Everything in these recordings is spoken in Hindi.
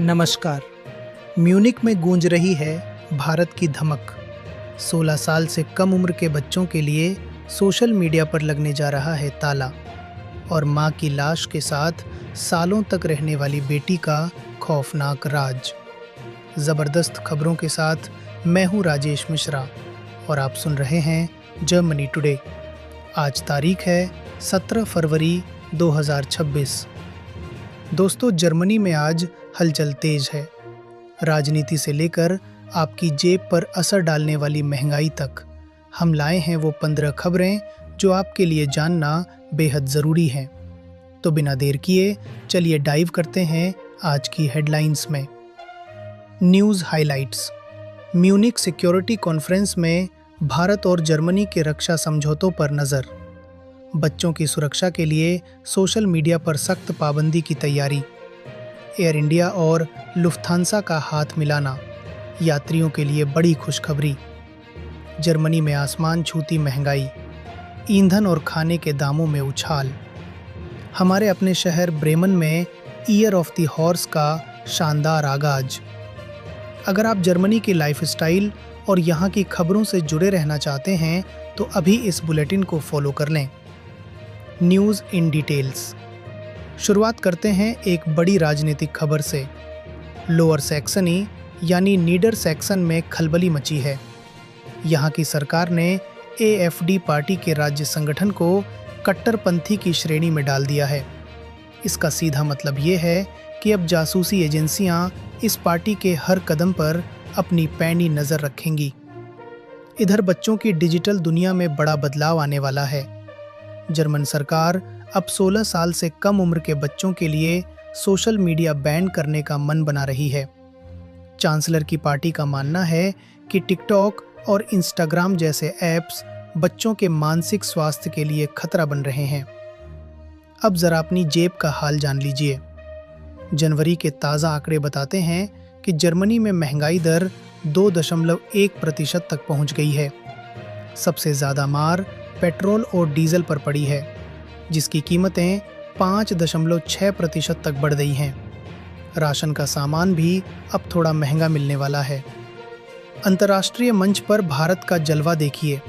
नमस्कार। म्यूनिक में गूंज रही है भारत की धमक। 16 साल से कम उम्र के बच्चों के लिए सोशल मीडिया पर लगने जा रहा है ताला और मां की लाश के साथ सालों तक रहने वाली बेटी का खौफनाक राज। जबरदस्त खबरों के साथ मैं हूं राजेश मिश्रा और आप सुन रहे हैं जर्मनी टुडे। आज तारीख है 17 फरवरी 2026। दोस्तों, जर्मनी में आज हलचल तेज है। राजनीति से लेकर आपकी जेब पर असर डालने वाली महंगाई तक हम लाए हैं वो 15 खबरें जो आपके लिए जानना बेहद ज़रूरी हैं। तो बिना देर किए चलिए डाइव करते हैं आज की हेडलाइंस में। News highlights. Munich security conference में भारत और जर्मनी के रक्षा समझौतों पर नज़र। बच्चों की सुरक्षा के लिए सोशल मीडिया पर सख्त पाबंदी की तैयारी। एयर इंडिया और लुफ्थांसा का हाथ मिलाना, यात्रियों के लिए बड़ी खुशखबरी। जर्मनी में आसमान छूती महंगाई, ईंधन और खाने के दामों में उछाल। हमारे अपने शहर ब्रेमन में ईयर ऑफ द हॉर्स का शानदार आगाज। अगर आप जर्मनी की लाइफस्टाइल और यहाँ की खबरों से जुड़े रहना चाहते हैं तो अभी इस बुलेटिन को फॉलो कर लें। News in details. शुरुआत करते हैं एक बड़ी राजनीतिक खबर से। लोअर सैक्सनी यानी नीडर सैक्सन में खलबली मची है। यहाँ की सरकार ने एएफडी पार्टी के राज्य संगठन को कट्टरपंथी की श्रेणी में डाल दिया है। इसका सीधा मतलब ये है कि अब जासूसी एजेंसियां इस पार्टी के हर कदम पर अपनी पैनी नज़र रखेंगी। इधर बच्चों की डिजिटल दुनिया में बड़ा बदलाव आने वाला है। जर्मन सरकार अब 16 साल से कम उम्र के बच्चों के लिए सोशल मीडिया बैन करने का मन बना रही है। चांसलर की पार्टी का मानना है कि टिकटॉक और इंस्टाग्राम जैसे ऐप्स बच्चों के मानसिक स्वास्थ्य के लिए खतरा बन रहे हैं। अब जरा अपनी जेब का हाल जान लीजिए। जनवरी के ताज़ा आंकड़े बताते हैं कि जर्मनी में महंगाई दर 2.1% तक पहुंच गई है। सबसे ज़्यादा मार पेट्रोल और डीजल पर पड़ी है, जिसकी कीमतें 5.6% तक बढ़ गई हैं। राशन का सामान भी अब थोड़ा महंगा मिलने वाला है। अंतर्राष्ट्रीय मंच पर भारत का जलवा देखिए।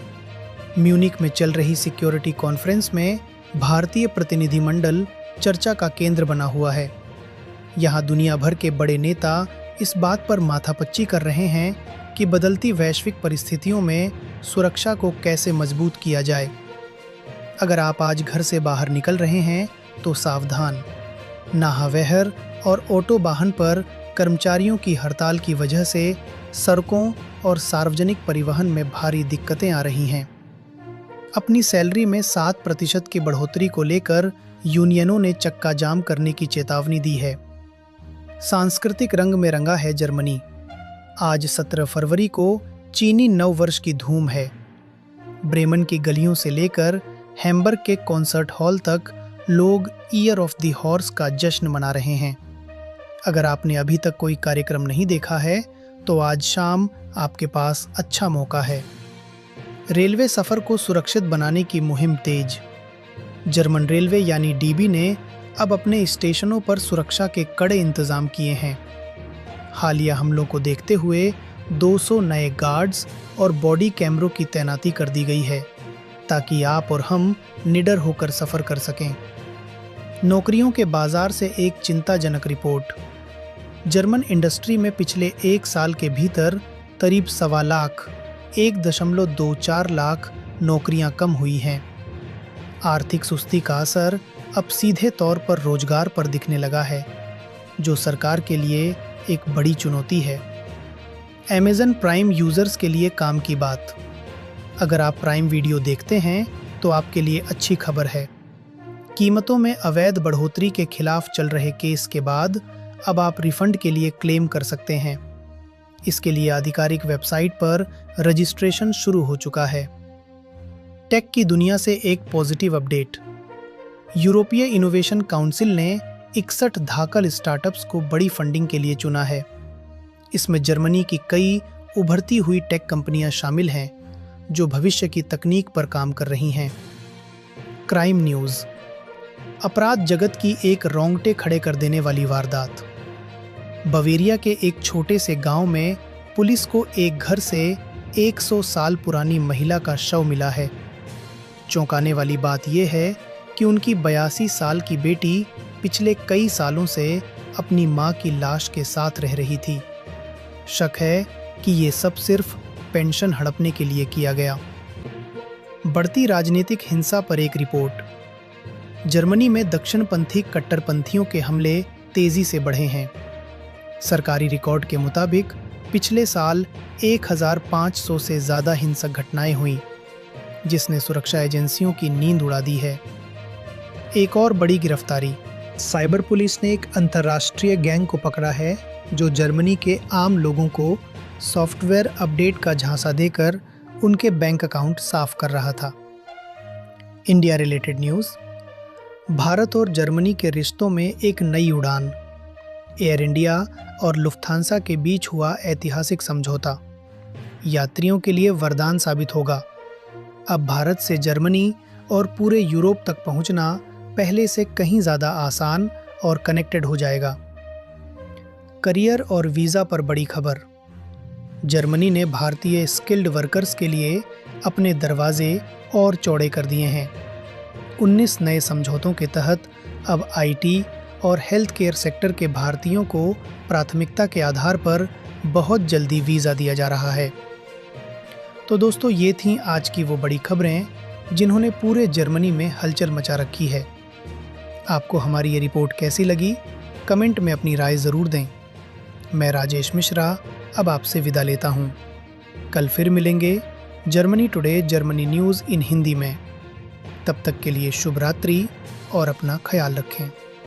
म्यूनिक में चल रही सिक्योरिटी कॉन्फ्रेंस में भारतीय प्रतिनिधिमंडल चर्चा का केंद्र बना हुआ है। यहाँ दुनिया भर के बड़े नेता इस बात पर माथापच्ची कर रहे हैं कि बदलती वैश्विक परिस्थितियों में सुरक्षा को कैसे मजबूत किया जाए। अगर आप आज घर से बाहर निकल रहे हैं तो सावधान। नाहवहर और ऑटो वाहन पर कर्मचारियों की हड़ताल की वजह से सड़कों और सार्वजनिक परिवहन में भारी दिक्कतें आ रही हैं। अपनी सैलरी में 7% की बढ़ोतरी को लेकर यूनियनों ने चक्का जाम करने की चेतावनी दी है। सांस्कृतिक रंग में रंगा है जर्मनी। आज 17 फरवरी को चीनी नव वर्ष की धूम है। ब्रेमन की गलियों से लेकर हैम्बर्ग के कॉन्सर्ट हॉल तक लोग ईयर ऑफ द हॉर्स का जश्न मना रहे हैं। अगर आपने अभी तक कोई कार्यक्रम नहीं देखा है तो आज शाम आपके पास अच्छा मौका है। रेलवे सफ़र को सुरक्षित बनाने की मुहिम तेज। जर्मन रेलवे यानी डीबी ने अब अपने स्टेशनों पर सुरक्षा के कड़े इंतजाम किए हैं। हालिया हमलों को देखते हुए 200 नए गार्ड्स और बॉडी कैमरों की तैनाती कर दी गई है ताकि आप और हम निडर होकर सफ़र कर सकें। नौकरियों के बाजार से एक चिंताजनक रिपोर्ट। जर्मन इंडस्ट्री में पिछले 1 साल के भीतर करीब 1.25 लाख 1.24 लाख नौकरियां कम हुई हैं। आर्थिक सुस्ती का असर अब सीधे तौर पर रोजगार पर दिखने लगा है, जो सरकार के लिए एक बड़ी चुनौती है। अमेज़न प्राइम यूज़र्स के लिए काम की बात। अगर आप प्राइम वीडियो देखते हैं तो आपके लिए अच्छी खबर है। कीमतों में अवैध बढ़ोतरी के खिलाफ चल रहे केस के बाद अब आप रिफंड के लिए क्लेम कर सकते हैं। इसके लिए आधिकारिक वेबसाइट पर रजिस्ट्रेशन शुरू हो चुका है। टेक की दुनिया से एक पॉजिटिव अपडेट। यूरोपीय इनोवेशन काउंसिल ने 61 धाकल स्टार्टअप्स को बड़ी फंडिंग के लिए चुना है। इसमें जर्मनी की कई उभरती हुई टेक कंपनियां शामिल हैं जो भविष्य की तकनीक पर काम कर रही हैं। Crime news. अपराध जगत की एक रोंगटे खड़े कर देने वाली वारदात। बवेरिया के एक छोटे से गांव में पुलिस को एक घर से 100 साल पुरानी महिला का शव मिला है। चौंकाने वाली बात यह है कि उनकी 82 साल की बेटी पिछले कई सालों से अपनी मां की लाश के साथ रह रही थी। शक है कि ये सब सिर्फ पेंशन हड़पने के लिए किया गया। बढ़ती राजनीतिक हिंसा पर एक रिपोर्ट। जर्मनी में दक्षिणपंथी कट्टरपंथियों के हमले तेजी से बढ़े हैं। सरकारी रिकॉर्ड के मुताबिक पिछले साल 1500 से ज़्यादा हिंसक घटनाएं हुईं, जिसने सुरक्षा एजेंसियों की नींद उड़ा दी है। एक और बड़ी गिरफ्तारी। साइबर पुलिस ने एक अंतर्राष्ट्रीय गैंग को पकड़ा है जो जर्मनी के आम लोगों को सॉफ्टवेयर अपडेट का झांसा देकर उनके बैंक अकाउंट साफ कर रहा था। India related news. भारत और जर्मनी के रिश्तों में एक नई उड़ान। एयर इंडिया और लुफ्थांसा के बीच हुआ ऐतिहासिक समझौता यात्रियों के लिए वरदान साबित होगा। अब भारत से जर्मनी और पूरे यूरोप तक पहुंचना पहले से कहीं ज़्यादा आसान और कनेक्टेड हो जाएगा। करियर और वीज़ा पर बड़ी खबर। जर्मनी ने भारतीय स्किल्ड वर्कर्स के लिए अपने दरवाजे और चौड़े कर दिए हैं। 19 नए समझौतों के तहत अब आईटी और हेल्थ केयर सेक्टर के भारतीयों को प्राथमिकता के आधार पर बहुत जल्दी वीज़ा दिया जा रहा है। तो दोस्तों, ये थीं आज की वो बड़ी खबरें जिन्होंने पूरे जर्मनी में हलचल मचा रखी है। आपको हमारी ये रिपोर्ट कैसी लगी? कमेंट में अपनी राय ज़रूर दें। मैं राजेश मिश्रा अब आपसे विदा लेता हूँ। कल फिर मिलेंगे जर्मनी टुडे जर्मनी न्यूज़ इन हिंदी में। तब तक के लिए शुभ रात्रि और अपना ख्याल रखें।